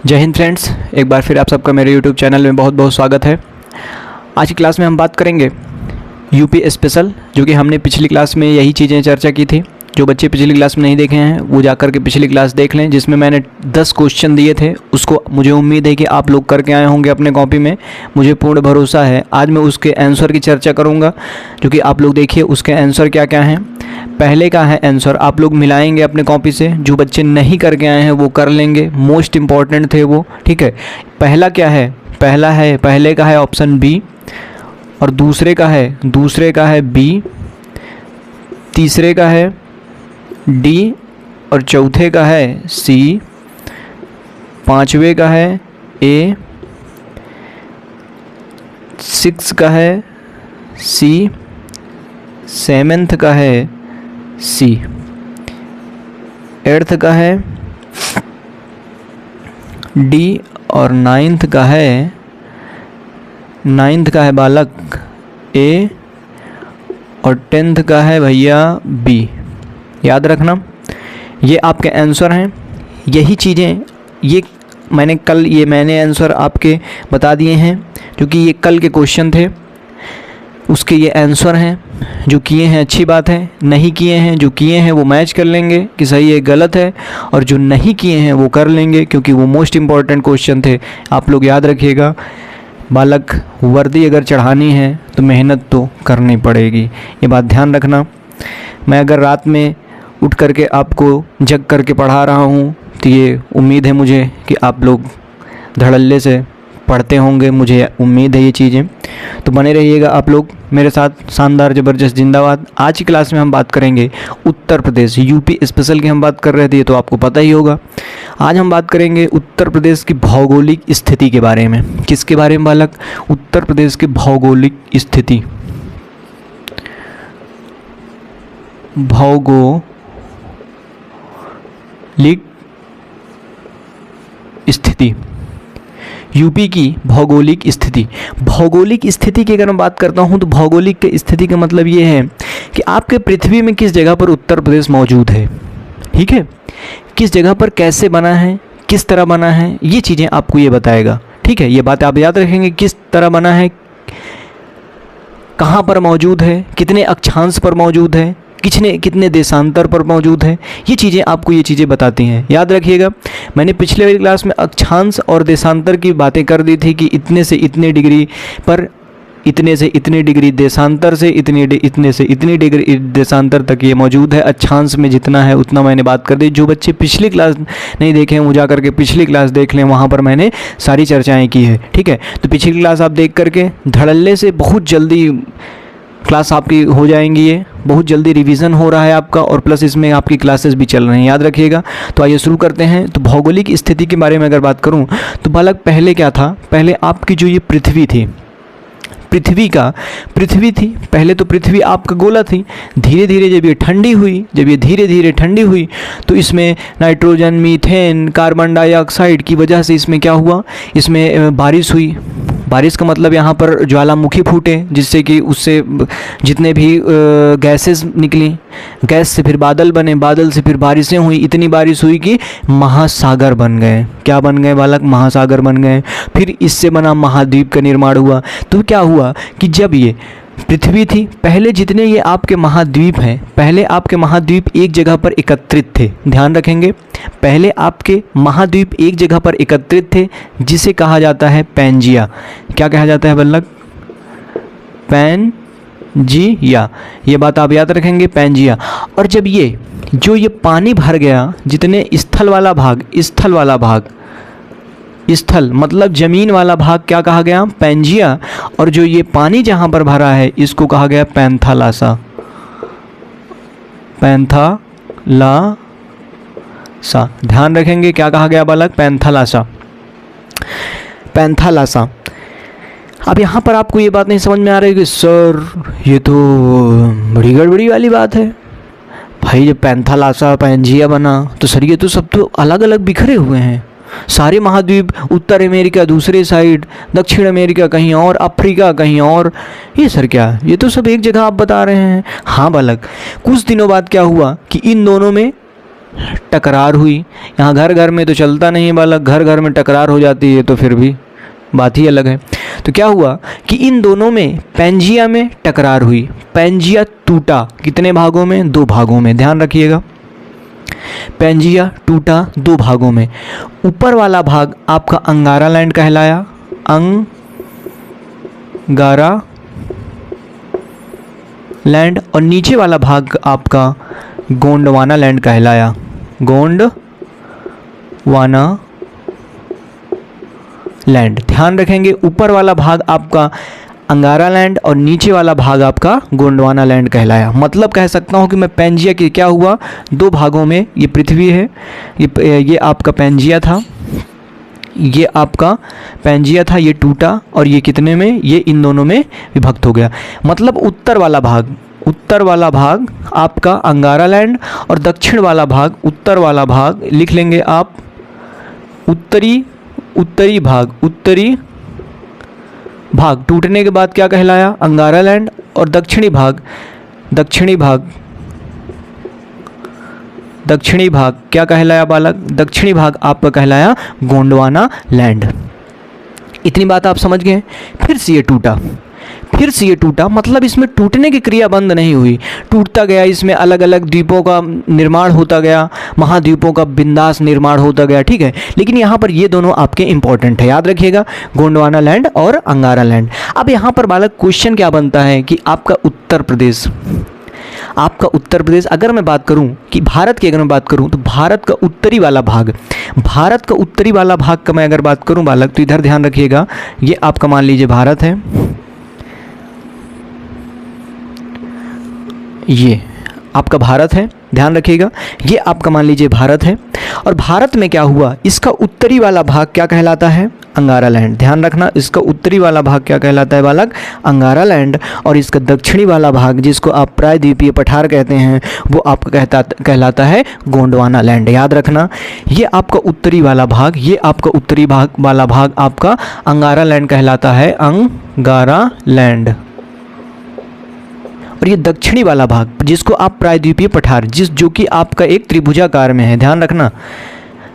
जय हिंद फ्रेंड्स, एक बार फिर आप सबका मेरे YouTube चैनल में बहुत बहुत स्वागत है। आज की क्लास में हम बात करेंगे यूपी स्पेशल, जो कि हमने पिछली क्लास में यही चीज़ें चर्चा की थी। जो बच्चे पिछली क्लास में नहीं देखे हैं वो जाकर के पिछली क्लास देख लें, जिसमें मैंने 10 क्वेश्चन दिए थे। उसको मुझे उम्मीद है कि आप लोग करके आए होंगे अपने कॉपी में, मुझे पूर्ण भरोसा है। आज मैं उसके आंसर की चर्चा करूँगा, जो कि आप लोग देखिए उसके आंसर क्या क्या हैं। पहले का है आंसर आप लोग मिलाएंगे अपने कॉपी से, जो बच्चे नहीं करके आए हैं वो कर लेंगे, मोस्ट इम्पॉर्टेंट थे वो, ठीक है। पहला क्या है, पहले का है ऑप्शन बी, और दूसरे का है बी, तीसरे का है डी, और चौथे का है सी, पांचवे का है ए, 6 का है सी, 7th का है सी, 8th का है डी, और 9th का है बालक ए, और 10th का है भैया बी। याद रखना, ये आपके आंसर हैं। यही चीज़ें ये मैंने आंसर आपके बता दिए हैं, क्योंकि ये कल के क्वेश्चन थे, उसके ये आंसर हैं। जो किए हैं अच्छी बात है, नहीं किए हैं जो किए हैं वो मैच कर लेंगे कि सही है गलत है, और जो नहीं किए हैं वो कर लेंगे, क्योंकि वो मोस्ट इम्पॉर्टेंट क्वेश्चन थे। आप लोग याद रखिएगा, बालक वर्दी अगर चढ़ानी है तो मेहनत तो करनी पड़ेगी, ये बात ध्यान रखना। मैं अगर रात में उठ करके आपको जग करके पढ़ा रहा हूँ तो ये उम्मीद है मुझे कि आप लोग धड़ल्ले से पढ़ते होंगे, मुझे उम्मीद है ये चीज़ें। तो बने रहिएगा आप लोग मेरे साथ। शानदार ज़बरदस्त जिंदाबाद। आज की क्लास में हम बात करेंगे उत्तर प्रदेश, यूपी स्पेशल की हम बात कर रहे थे, ये तो आपको पता ही होगा। आज हम बात करेंगे उत्तर प्रदेश की भौगोलिक स्थिति के बारे में। किसके बारे में बालक? उत्तर प्रदेश की भौगोलिक स्थिति। भौगोलिक स्थिति, यूपी की भौगोलिक स्थिति। भौगोलिक स्थिति की अगर मैं बात करता हूं तो भौगोलिक की स्थिति का मतलब ये है कि आपके पृथ्वी में किस जगह पर उत्तर प्रदेश मौजूद है, ठीक है। किस जगह पर कैसे बना है, किस तरह बना है, ये चीज़ें आपको ये बताएगा, ठीक है। ये बात आप याद रखेंगे, किस तरह बना है, कहाँ पर मौजूद है, कितने अक्षांश पर मौजूद है, कितने देशांतर पर मौजूद है, ये चीज़ें आपको ये चीज़ें बताती हैं। याद रखिएगा, मैंने पिछले वाली क्लास में अक्षांश और देशांतर की बातें कर दी थी कि इतने से इतने डिग्री पर, इतने से इतने डिग्री देशांतर से इतने से इतनी डिग्री देशांतर तक ये मौजूद है। अक्षांश में जितना है उतना मैंने बात कर दी। जो बच्चे पिछली क्लास नहीं देखे हैं वो जा करके पिछली क्लास देख लें, वहाँ पर मैंने सारी चर्चाएँ की है, ठीक है। तो पिछली क्लास आप देख करके धड़ल्ले से बहुत जल्दी क्लास आपकी हो जाएंगी, ये बहुत जल्दी रिवीजन हो रहा है आपका, और प्लस इसमें आपकी क्लासेस भी चल रहे हैं, याद रखिएगा। तो आइए शुरू करते हैं। तो भौगोलिक स्थिति के बारे में अगर बात करूं तो बालक पहले क्या था, पहले आपकी जो ये पृथ्वी थी, पृथ्वी थी पहले, तो पृथ्वी आपका गोला थी। धीरे धीरे जब ये धीरे धीरे ठंडी हुई तो इसमें नाइट्रोजन, मीथेन, कार्बन डाइऑक्साइड की वजह से इसमें क्या हुआ, इसमें बारिश हुई। बारिश का मतलब यहाँ पर ज्वालामुखी फूटे, जिससे कि उससे जितने भी गैसेस निकली, गैस से फिर बादल बने, बादल से फिर बारिशें हुई। इतनी बारिश हुई कि महासागर बन गए। क्या बन गए बालक? महासागर बन गए। फिर इससे बना महाद्वीप का निर्माण हुआ। तो क्या हुआ कि जब ये पृथ्वी थी, पहले जितने ये आपके महाद्वीप हैं, पहले आपके महाद्वीप एक जगह पर एकत्रित थे। ध्यान रखेंगे, पहले आपके महाद्वीप एक जगह पर एकत्रित थे, जिसे कहा जाता है पैंजिया। क्या कहा जाता है बालक? पैंजिया। ये बात आप याद रखेंगे, पैंजिया। और जब ये पानी भर गया, जितने स्थल मतलब जमीन वाला भाग क्या कहा गया? पैंजिया। और जो ये पानी जहाँ पर भरा है इसको कहा गया पैंथालासा। ध्यान रखेंगे, क्या कहा गया बालक? पैंथालासा। अब यहाँ पर आपको ये बात नहीं समझ में आ रही कि सर ये तो बड़ी गड़बड़ी वाली बात है भाई। जब पैंथालासा पैंजिया बना तो सर ये तो सब तो अलग अलग बिखरे हुए हैं। सारे महाद्वीप, उत्तर अमेरिका दूसरे साइड, दक्षिण अमेरिका कहीं और, अफ्रीका कहीं और, ये सर क्या, ये तो सब एक जगह आप बता रहे हैं। हाँ बालक, कुछ दिनों बाद क्या हुआ कि इन दोनों में टकरार हुई। यहाँ घर घर में तो चलता नहीं है बालक, घर घर में टकरार हो जाती है तो फिर भी बात ही अलग है। तो क्या हुआ कि इन दोनों में पैंजिया में टकरार हुई, पैंजिया टूटा। कितने भागों में? 2 भागों में, ध्यान रखिएगा। पैंजिया टूटा 2 भागों में। ऊपर वाला भाग आपका अंगारा लैंड कहलाया, अंगारा लैंड, और नीचे वाला भाग आपका गोंडवाना लैंड कहलाया, गोंडवाना लैंड। ध्यान रखेंगे, ऊपर वाला भाग आपका अंगारा लैंड और नीचे वाला भाग आपका गोंडवाना लैंड कहलाया। मतलब कह सकता हूँ कि मैं पैंजिया के क्या हुआ, 2 भागों में, ये पृथ्वी है, ये आपका पैंजिया था, ये आपका पैंजिया था, ये टूटा, और ये कितने में, ये इन दोनों में विभक्त हो गया। मतलब उत्तर वाला भाग आपका अंगारा लैंड और दक्षिण वाला भाग, उत्तर वाला भाग लिख लेंगे आप उत्तरी भाग टूटने के बाद क्या कहलाया, अंगारा लैंड, और दक्षिणी भाग क्या कहलाया बालक, दक्षिणी भाग आपका कहलाया गोंडवाना लैंड। इतनी बात आप समझ गए। फिर से ये टूटा, मतलब इसमें टूटने की क्रिया बंद नहीं हुई, टूटता गया, इसमें अलग अलग द्वीपों का निर्माण होता गया, महाद्वीपों का बिंदास निर्माण होता गया, ठीक है। लेकिन यहाँ पर ये दोनों आपके इंपॉर्टेंट है, याद रखिएगा, गोंडवाना लैंड और अंगारा लैंड। अब यहाँ पर बालक क्वेश्चन क्या बनता है कि आपका उत्तर प्रदेश, अगर मैं बात करूं कि भारत की अगर मैं बात करूं तो भारत का उत्तरी वाला भाग का मैं अगर बात करूं बालक, तो इधर ध्यान रखिएगा, ये आपका मान लीजिए भारत है, ये आपका भारत है, ध्यान रखिएगा, ये आपका मान लीजिए भारत है। और भारत में क्या हुआ, इसका उत्तरी वाला भाग क्या कहलाता है, अंगारा लैंड। ध्यान रखना, इसका उत्तरी वाला भाग क्या कहलाता है बालक, अंगारा लैंड, और इसका दक्षिणी वाला भाग जिसको आप प्रायद्वीपीय पठार कहते हैं वो आपका कहलाता है गोंडवाना लैंड। याद रखना, ये आपका उत्तरी वाला भाग, ये आपका उत्तरी वाला भाग आपका अंगारा लैंड कहलाता है, अंगारा लैंड। और ये दक्षिणी वाला भाग जिसको आप प्रायद्वीपीय पठार, जो कि आपका एक त्रिभुजाकार में है, ध्यान रखना,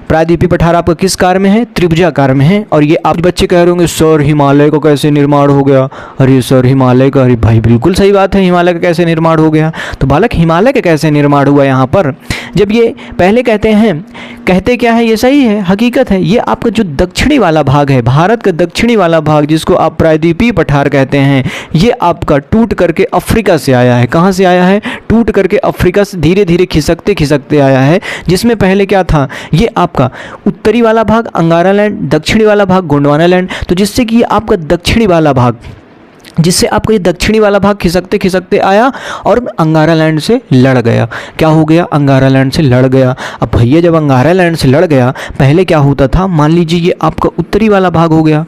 प्रायद्वीपीय पठार आपका किस कार में है, त्रिभुजाकार में है। और ये आप बच्चे कह रहे होंगे सर हिमालय का कैसे निर्माण हो गया, अरे सर हिमालय का, अरे भाई बिल्कुल सही बात है, हिमालय का कैसे निर्माण हो गया। तो बालक हिमालय का कैसे निर्माण हुआ यहाँ पर, जब ये पहले कहते क्या है, ये सही है, हकीकत है, ये आपका जो दक्षिणी वाला भाग है, भारत का दक्षिणी वाला भाग जिसको आप प्रायद्वीपीय पठार कहते हैं, ये आपका टूट करके अफ्रीका से आया है। कहाँ से आया है, टूट करके अफ्रीका से धीरे धीरे खिसकते आया है। जिसमें पहले क्या था, ये आपका उत्तरी वाला भाग अंगारा लैंड, दक्षिणी वाला भाग गोंडवाना लैंड। तो जिससे कि आपका दक्षिणी वाला भाग, जिससे आपको ये दक्षिणी वाला भाग खिसकते आया और अंगारा लैंड से लड़ गया। क्या हो गया, अंगारा लैंड से लड़ गया। अब भैया जब अंगारा लैंड से लड़ गया, पहले क्या होता था, मान लीजिए ये आपका उत्तरी वाला भाग हो गया,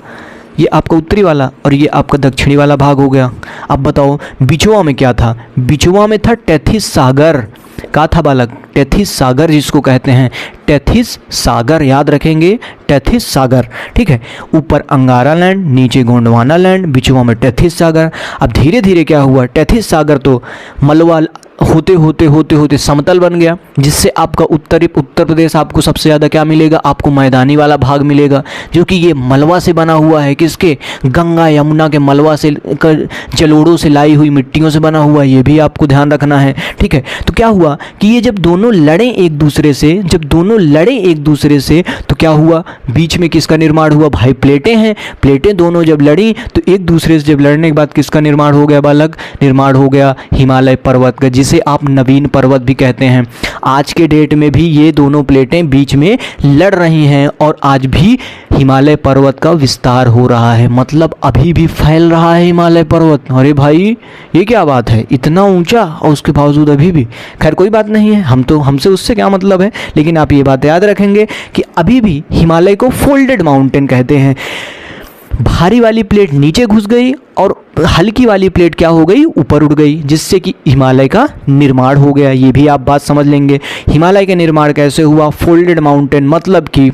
ये आपका उत्तरी वाला, और ये आपका दक्षिणी वाला भाग हो गया। अब बताओ बिचवा में क्या था, बिचवा में था टेथिस सागर। क्या था बालक, टेथिस सागर जिसको कहते हैं, टेथिस सागर, याद रखेंगे, टेथिस सागर, ठीक है। ऊपर अंगारा लैंड, नीचे गोंडवाना लैंड, बिचवा में टेथिस सागर। अब धीरे धीरे क्या हुआ, टेथिस सागर तो मलबा होते समतल बन गया, जिससे आपका उत्तर प्रदेश आपको सबसे ज़्यादा क्या मिलेगा, आपको मैदानी वाला भाग मिलेगा, जो कि ये मलबा से बना हुआ है, किसके, गंगा यमुना के मलबा से, जलोढ़ों से लाई हुई मिट्टियों से बना हुआ है, ये भी आपको ध्यान रखना है, ठीक है। तो क्या हुआ कि ये जब दोनों लड़े एक दूसरे से, तो क्या हुआ, बीच में किसका निर्माण हुआ भाई, प्लेटें हैं, प्लेटें दोनों जब लड़ी तो एक दूसरे से जब लड़ने के बाद किसका निर्माण हो गया बालक, निर्माण हो गया हिमालय पर्वत का, जिसे आप नवीन पर्वत भी कहते हैं। आज के डेट में भी ये दोनों प्लेटें बीच में लड़ रही हैं और आज भी हिमालय पर्वत का विस्तार हो रहा है, मतलब अभी भी फैल रहा है हिमालय पर्वत। अरे भाई ये क्या बात है, इतना ऊंचा और उसके बावजूद अभी भी, खैर कोई बात नहीं है, हमसे उससे क्या मतलब है, लेकिन आप ये बात याद रखेंगे कि अभी भी हिमालय को फोल्डेड माउंटेन कहते हैं। भारी वाली प्लेट नीचे घुस गई और हल्की वाली प्लेट क्या हो गई, ऊपर उड़ गई, जिससे कि हिमालय का निर्माण हो गया। ये भी आप बात समझ लेंगे। हिमालय का निर्माण कैसे हुआ, फोल्डेड माउंटेन, मतलब कि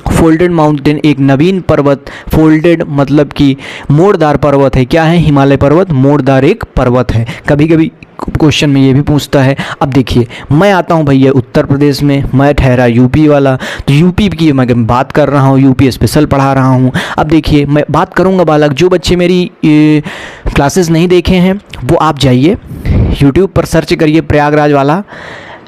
फोल्डेड माउंटेन एक नवीन पर्वत, फोल्डेड मतलब कि मोड़दार पर्वत है। क्या है? हिमालय पर्वत मोड़दार एक पर्वत है। कभी कभी क्वेश्चन में ये भी पूछता है। अब देखिए, मैं आता हूँ भैया उत्तर प्रदेश में, मैं ठहरा यूपी वाला, तो यूपी की मैं बात कर रहा हूँ, यूपी स्पेशल पढ़ा रहा हूँ। अब देखिए, मैं बात करूँगा बालक, जो बच्चे मेरी क्लासेस नहीं देखे हैं वो आप जाइए यूट्यूब पर सर्च करिए प्रयागराज वाला,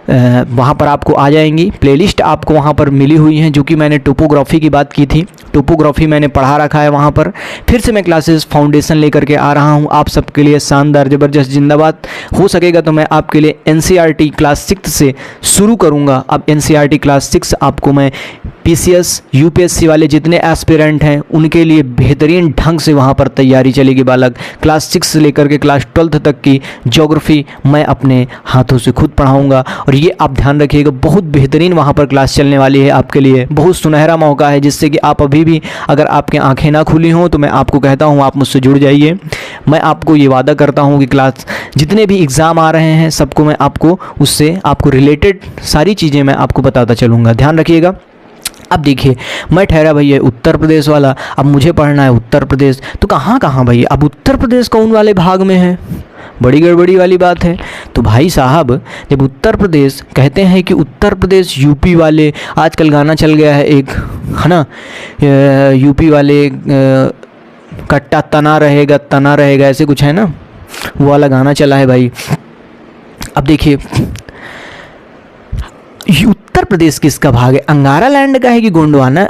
वहाँ पर आपको आ जाएंगी प्लेलिस्ट, आपको वहाँ पर मिली हुई हैं। जो कि मैंने टोपोग्राफी की बात की थी, टोपोग्राफी मैंने पढ़ा रखा है वहाँ पर। फिर से मैं क्लासेस फाउंडेशन लेकर के आ रहा हूँ आप सबके लिए। शानदार, ज़बरदस्त, जिंदाबाद। हो सकेगा तो मैं आपके लिए एनसीईआरटी क्लास 6 से शुरू करूँगा। अब एनसीईआरटी क्लास 6 आपको मैं पीसीएस यूपीएससी वाले जितने एस्पिरेंट हैं उनके लिए बेहतरीन ढंग से वहाँ पर तैयारी चलेगी बालक। क्लास 6 से लेकर के क्लास 12 तक की ज्योग्राफी मैं अपने हाथों से खुद पढ़ाऊँगा। और ये आप ध्यान रखिएगा, बहुत बेहतरीन वहाँ पर क्लास चलने वाली है आपके लिए। बहुत सुनहरा मौका है, जिससे कि आप अभी भी अगर आपकी आंखें ना खुली हों तो मैं आपको कहता हूँ आप मुझसे जुड़ जाइए। मैं आपको ये वादा करता हूँ कि क्लास जितने भी एग्ज़ाम आ रहे हैं सबको मैं आपको उससे आपको रिलेटेड सारी चीज़ें मैं आपको बताता चलूँगा। ध्यान रखिएगा। अब देखिए, मैं ठहरा भैया उत्तर प्रदेश वाला, अब मुझे पढ़ना है उत्तर प्रदेश, तो कहाँ कहाँ भैया? अब उत्तर प्रदेश कौन वाले भाग में है? बड़ी गड़बड़ी वाली बात है। तो भाई साहब, जब उत्तर प्रदेश कहते हैं कि उत्तर प्रदेश यूपी वाले, आजकल गाना चल गया है एक, है ना, यूपी वाले कट्टा तना रहेगा, ऐसे कुछ है ना, वो वाला गाना चला है भाई। अब देखिए, उत्तर प्रदेश किसका भाग है? अंगारा लैंड का है कि गोंडवाना?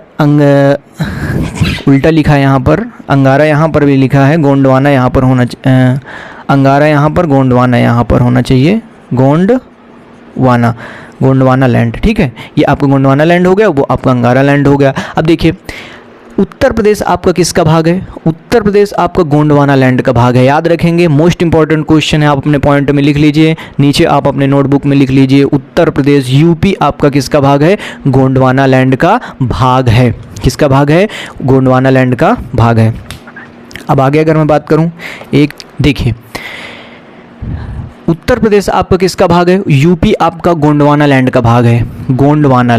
उल्टा लिखा है यहाँ पर, अंगारा यहाँ पर भी लिखा है, गोंडवाना यहाँ पर होना, अंगारा यहाँ पर, गोंडवाना यहाँ पर होना चाहिए। गोंडवाना लैंड, ठीक है। ये आपका गोंडवाना लैंड हो गया, वो आपका अंगारा लैंड हो गया। अब देखिए, उत्तर प्रदेश आपका किसका भाग है? उत्तर प्रदेश आपका गोंडवाना लैंड का भाग है। याद रखेंगे, मोस्ट इंपॉर्टेंट क्वेश्चन है, आप अपने पॉइंट में लिख लीजिए, नीचे आप अपने नोटबुक में लिख लीजिए। उत्तर प्रदेश यूपी आपका किसका भाग है? गोंडवाना लैंड का भाग है। किसका भाग है? गोंडवाना लैंड का भाग है। अब आगे अगर मैं बात करूं, एक देखिए, उत्तर प्रदेश आपका किसका भाग है? यूपी आपका गोंडवाना लैंड का भाग है। गोंडवाना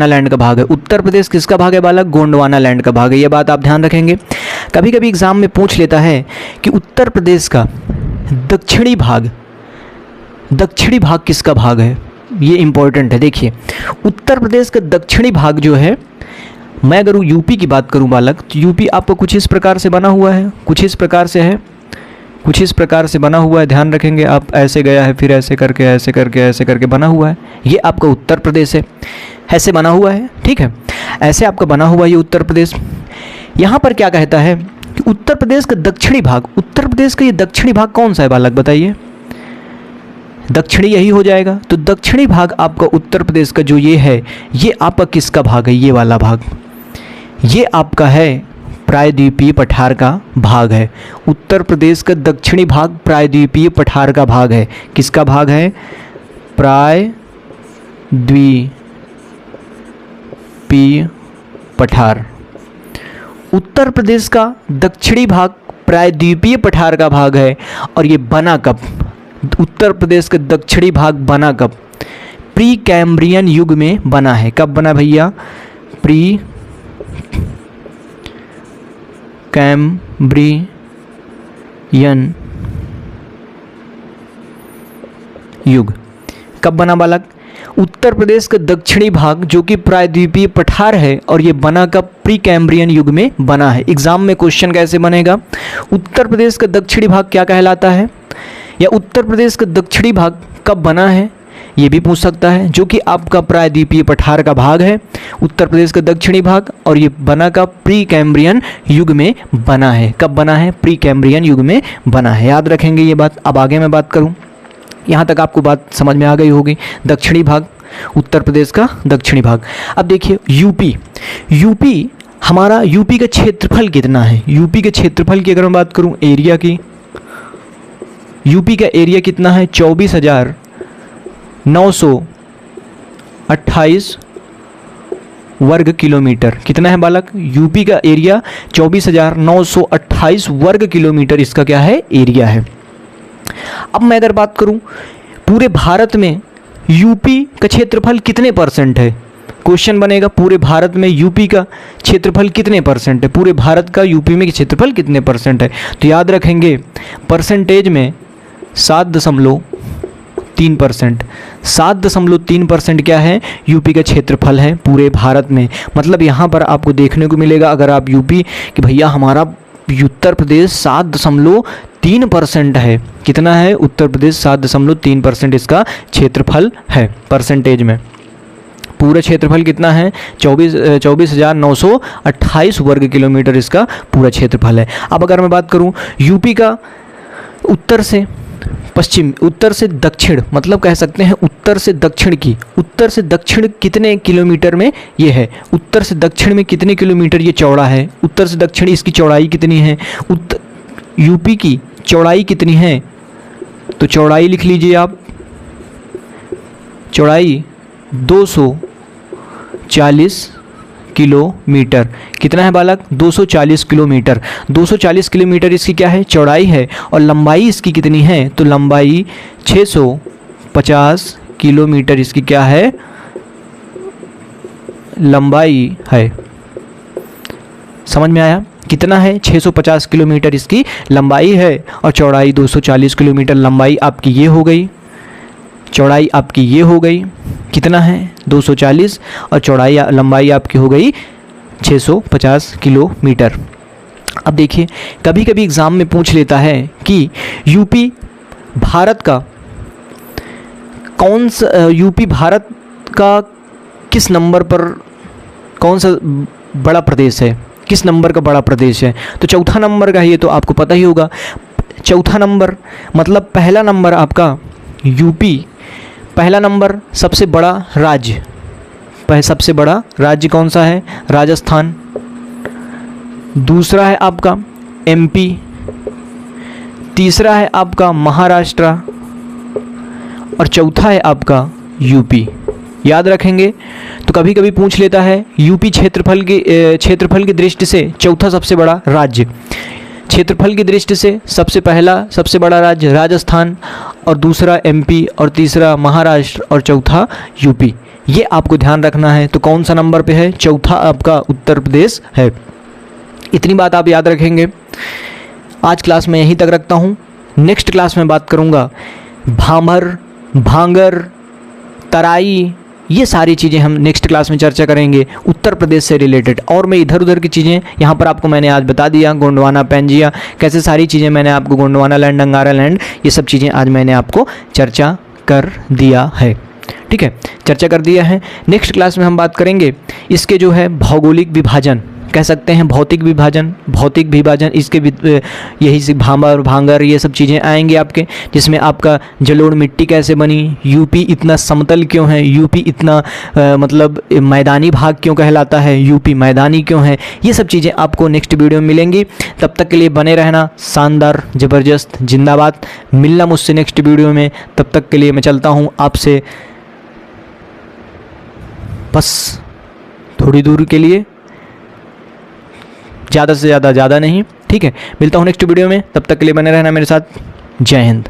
लैंड का भाग है। उत्तर प्रदेश किसका भाग है बालक? गोंडवाना लैंड का भाग है। ये बात आप ध्यान रखेंगे। कभी कभी एग्जाम में पूछ लेता है कि उत्तर प्रदेश का दक्षिणी भाग किसका भाग है? ये इंपॉर्टेंट है। देखिए, उत्तर प्रदेश का दक्षिणी भाग जो है, मैं अगर यूपी की बात करूं बालक, तो यूपी आपको कुछ इस प्रकार से बना हुआ है, कुछ इस प्रकार से बना हुआ है। ध्यान रखेंगे आप, ऐसे गया है, फिर ऐसे करके बना हुआ है। ये आपका उत्तर प्रदेश है, ऐसे बना हुआ है, ठीक है, ऐसे आपका बना हुआ है ये उत्तर प्रदेश। यहाँ पर क्या कहता है कि उत्तर प्रदेश का दक्षिणी भाग, उत्तर प्रदेश का ये दक्षिणी भाग कौन सा है बालक, बताइए? दक्षिणी यही हो जाएगा। तो दक्षिणी भाग आपका उत्तर प्रदेश का जो ये है, ये आपका किसका भाग है? ये वाला भाग, ये आपका है प्रायद्वीपीय पठार का भाग है। उत्तर प्रदेश का दक्षिणी भाग प्रायद्वीपीय पठार का भाग है। किसका भाग है? प्रायद्वीपीय पठार। उत्तर प्रदेश का दक्षिणी भाग प्रायद्वीपीय पठार का भाग है। और ये बना कब? उत्तर प्रदेश का दक्षिणी भाग बना कब? प्री कैम्ब्रियन युग में बना है। कब बना भैया? प्री कैम्ब्रियन युग। कब बना बालक? उत्तर प्रदेश का दक्षिणी भाग जो कि प्रायद्वीपीय पठार है, और ये बना कब? प्री कैम्ब्रियन युग में बना है। एग्जाम में क्वेश्चन कैसे बनेगा? उत्तर प्रदेश का दक्षिणी भाग क्या कहलाता है, या उत्तर प्रदेश का दक्षिणी भाग कब बना है, ये भी पूछ सकता है। जो कि आपका प्रायद्वीपीय पठार का भाग है, उत्तर प्रदेश का दक्षिणी भाग, और ये बना का प्री कैम्ब्रियन युग में बना है। कब बना है? प्री कैम्ब्रियन युग में बना है। याद रखेंगे ये बात। अब आगे मैं बात करूं, यहाँ तक आपको बात समझ में आ गई होगी। दक्षिणी भाग, उत्तर प्रदेश का दक्षिणी भाग। अब देखिए, यूपी हमारा, यूपी का क्षेत्रफल कितना है? यूपी के क्षेत्रफल की अगर मैं बात करूं, एरिया की, यूपी का एरिया कितना है? 24,928 वर्ग किलोमीटर। कितना है बालक? यूपी का एरिया 24,928 वर्ग किलोमीटर इसका क्या है? एरिया है। अब मैं अगर बात करूं पूरे भारत में यूपी का क्षेत्रफल कितने परसेंट है? क्वेश्चन बनेगा पूरे भारत में यूपी का क्षेत्रफल कितने परसेंट है, पूरे भारत का यूपी में क्षेत्रफल कितने परसेंट है? तो याद रखेंगे परसेंटेज में 7.3%। 7.3% क्या है? यूपी का क्षेत्रफल है पूरे भारत में। मतलब यहाँ पर आपको देखने को मिलेगा अगर आप यूपी कि भैया हमारा उत्तर प्रदेश 7.3% है। कितना है? उत्तर प्रदेश 7.3% इसका क्षेत्रफल है परसेंटेज में। पूरा क्षेत्रफल कितना है? 24,928 वर्ग किलोमीटर इसका पूरा क्षेत्रफल है। अब अगर मैं बात करूं यूपी का उत्तर से पश्चिम, उत्तर से दक्षिण, मतलब कह सकते हैं उत्तर से दक्षिण की, उत्तर से दक्षिण कितने किलोमीटर में ये है? उत्तर से दक्षिण में कितने किलोमीटर ये चौड़ा है? उत्तर से दक्षिण इसकी चौड़ाई कितनी है? यूपी की चौड़ाई कितनी है? तो चौड़ाई लिख लीजिए आप, चौड़ाई 240 किलोमीटर। कितना है बालक? 240 किलोमीटर। 240 किलोमीटर इसकी क्या है? चौड़ाई है। और लंबाई इसकी कितनी है? तो लंबाई 650 किलोमीटर इसकी क्या है? लंबाई है। समझ में आया? कितना है? 650 किलोमीटर इसकी लंबाई है और चौड़ाई 240 किलोमीटर। लंबाई आपकी ये हो गई, चौड़ाई आपकी ये हो गई, कितना है? 240, और चौड़ाई लंबाई आपकी हो गई 650 किलोमीटर। अब देखिए कभी कभी एग्ज़ाम में पूछ लेता है कि यूपी भारत का कौन सा, यूपी भारत का किस नंबर पर, कौन सा बड़ा प्रदेश है, किस नंबर का बड़ा प्रदेश है? तो चौथा नंबर का है, ये तो आपको पता ही होगा। चौथा नंबर मतलब पहला नंबर आपका यूपी, पहला नंबर सबसे बड़ा राज्य, सबसे बड़ा राज्य कौन सा है? राजस्थान। दूसरा है आपका एमपी, तीसरा है आपका महाराष्ट्र और चौथा है आपका यूपी। याद रखेंगे। तो कभी कभी पूछ लेता है यूपी क्षेत्रफल की दृष्टि से चौथा सबसे बड़ा राज्य, क्षेत्रफल की दृष्टि से सबसे पहला सबसे बड़ा राज्य राजस्थान, और दूसरा एमपी, और तीसरा महाराष्ट्र, और चौथा यूपी। ये आपको ध्यान रखना है। तो कौन सा नंबर पे है? चौथा आपका उत्तर प्रदेश है। इतनी बात आप याद रखेंगे। आज क्लास में यहीं तक रखता हूँ। नेक्स्ट क्लास में बात करूँगा भामर, भांगर, तराई, ये सारी चीज़ें हम नेक्स्ट क्लास में चर्चा करेंगे उत्तर प्रदेश से रिलेटेड। और मैं इधर उधर की चीज़ें यहाँ पर आपको मैंने आज बता दिया, गोंडवाना, पेंजिया, कैसे सारी चीज़ें मैंने आपको, गोंडवाना लैंड, अंगारा लैंड, ये सब चीज़ें आज मैंने आपको चर्चा कर दिया है। ठीक है, चर्चा कर दिया है। नेक्स्ट क्लास में हम बात करेंगे इसके जो है भौगोलिक विभाजन, कह सकते हैं भौतिक विभाजन, भौतिक विभाजन, इसके यही से भामर, भांगर, ये सब चीज़ें आएंगे आपके, जिसमें आपका जलोढ़ मिट्टी कैसे बनी, यूपी इतना समतल क्यों है, यूपी इतना मतलब मैदानी भाग क्यों कहलाता है, यूपी मैदानी क्यों है, ये सब चीज़ें आपको नेक्स्ट वीडियो में मिलेंगी। तब तक के लिए बने रहना। शानदार, ज़बरदस्त, जिंदाबाद। मिलना मुझसे नेक्स्ट वीडियो में। तब तक के लिए मैं चलता हूँ आपसे बस थोड़ी दूर के लिए, ज़्यादा से ज़्यादा नहीं। ठीक है, मिलता हूँ नेक्स्ट वीडियो में। तब तक के लिए बने रहना मेरे साथ। जय हिंद।